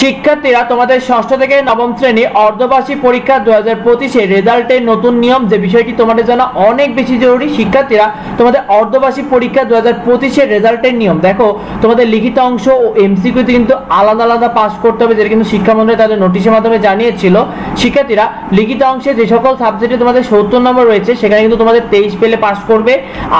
শিক্ষার্থীরা তোমাদের ষষ্ঠ থেকে নবম শ্রেণী অর্ধবার্ষিক পরীক্ষা 2025 রেজাল্টের নতুন নিয়ম, যে বিষয়টি তোমাদের জানা অনেক বেশি জরুরি। শিক্ষার্থীরা তোমাদের অর্ধবার্ষিক পরীক্ষা 2025 রেজাল্টের নিয়ম দেখো, তোমাদের লিখিত অংশ ও এমসিকিউতে কিন্তু আলাদা আলাদা পাস করতে হবে, যেটা কিন্তু শিক্ষা মন্ত্রী তাদের নোটিশের মাধ্যমে জানিয়েছিল। শিক্ষার্থীরা লিখিত অংশে যে সকল সাবজেক্টে তোমাদের 70 নম্বর রয়েছে সেখানে কিন্তু তোমাদের 23 পেলে পাস করবে,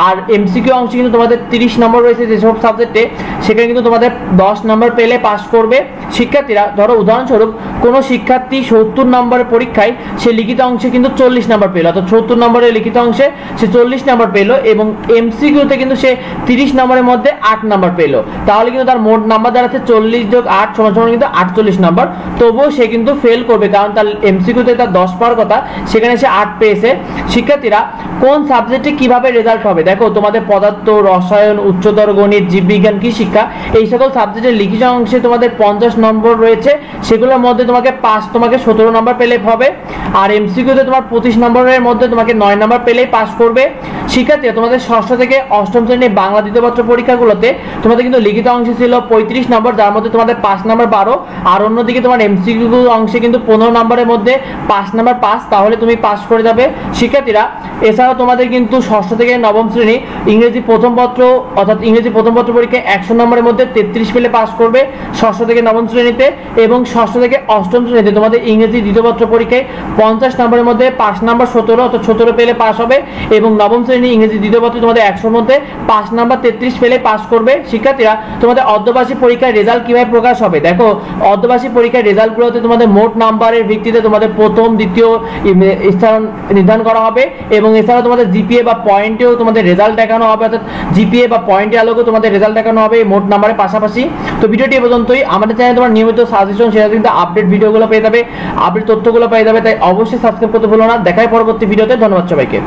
আর এমসিকিউ অংশে কিন্তু তোমাদের 30 নম্বর রয়েছে যেসব সাবজেক্টে, সেখানে কিন্তু তোমাদের 10 নম্বর পেলে পাস করবে। শিক্ষার্থীরা ধরো উদাহরণস্বরূপ কোন শিক্ষার্থী 70 নম্বরের পরীক্ষায় সে লিখিত অংশে কিন্তু 40 নম্বর পেল, অর্থাৎ 70 নম্বরের লিখিত অংশে সে 40 নম্বর পেল এবং এমসিকিউতে কিন্তু সে 30 নম্বরের মধ্যে 8 নম্বর পেল, তাহলে কিন্তু তার মোট নাম্বার দাঁড়াচ্ছে 40 যোগ 8 সমান কিন্তু 48 নম্বর। তবুও সে কিন্তু ফেল করবে, কারণ তার এমসিকিউতে তার 10 পাওয়ার কথা, সেখানে সে 8 পেয়েছে। শিক্ষার্থীরা কোন সাবজেক্টে কিভাবে রেজাল্ট হবে দেখো, তোমাদের পদার্থ, রসায়ন, উচ্চতর গণিত, জীববিজ্ঞান, কি শিক্ষা, এই সকল সাবজেক্টের লিখিত অংশে তোমাদের 50 নম্বর রয়েছে, সেগুলোর মধ্যে তোমাকে 17 নম্বর পেলে হবে, আর এমসিকিউতে তোমার 25 নম্বরের মধ্যে তোমাকে 9 নম্বর পেলেই পাস করবে। শিক্ষার্থীরা তোমাদের ষষ্ঠ থেকে অষ্টম শ্রেণীর বাংলা দ্বিতীয় পত্র পরীক্ষাগুলোতে তোমাদের কিন্তু লিখিত অংশে ছিল 35 নম্বর, যার মধ্যে তোমাদের 5 নম্বর 12, আর অন্যদিকে তোমার এমসিকিউ অংশে কিন্তু 15 নম্বরের মধ্যে 5 নম্বর 5, তাহলে তুমি পাস করে যাবে। শিক্ষার্থীরা এছাড়াও তোমাদের কিন্তু ষষ্ঠ থেকে নবম শ্রেণী ইংরেজি প্রথম পত্র, অর্থাৎ ইংরেজি প্রথম পত্র পরীক্ষায় 100 নম্বরের মধ্যে 33 পেলে পাস করবে ষষ্ঠ থেকে নবম শ্রেণীতে, এবং ষষ্ঠ থেকে অষ্টম শ্রেণীতে তোমাদের ইংরেজি দ্বিতীয় পত্র পরীক্ষায় 50 নম্বরের মধ্যে 5 নম্বর 17, অর্থাৎ 17 পেলে পাস হবে, এবং নবম শ্রেণী ইংরেজি দ্বিতীয় পত্রে তোমাদের 100 মধ্যে 5 নম্বর 33 পেলে পাস করবে। শিক্ষার্থীরা তোমাদের অর্ধবার্ষিক পরীক্ষার রেজাল্ট কিভাবে প্রকাশ হবে দেখো, অর্ধবার্ষিক পরীক্ষার রেজাল্টগুলোতে তোমাদের মোট নাম্বারের ভিত্তিতে তোমাদের প্রথম দ্বিতীয় স্থান নির্ধারণ করা হবে, এবং এছাড়াও তোমাদের জিপিএ বা পয়েন্টেও তোমাদের রেজাল্ট দেখানো হবে, অর্থাৎ জিপিএ বা পয়েন্টের আলোকেও তোমাদের রেজাল্ট দেখানো হবে মোট নাম্বারের পাশাপাশি। তো ভিডিওটি এ পর্যন্তই। আমাদের চ্যানেলে তোমার নিয়মিত সাজেশন, সেটা কিন্তু আপডেট ভিডিওগুলো পেয়ে যাবে, আপডেট তথ্যগুলো পেয়ে যাবে, তাই অবশ্যই সাবস্ক্রাইব করতে ভুলো না। দেখাই পরবর্তী ভিডিওতে। ধন্যবাদ সবাইকে।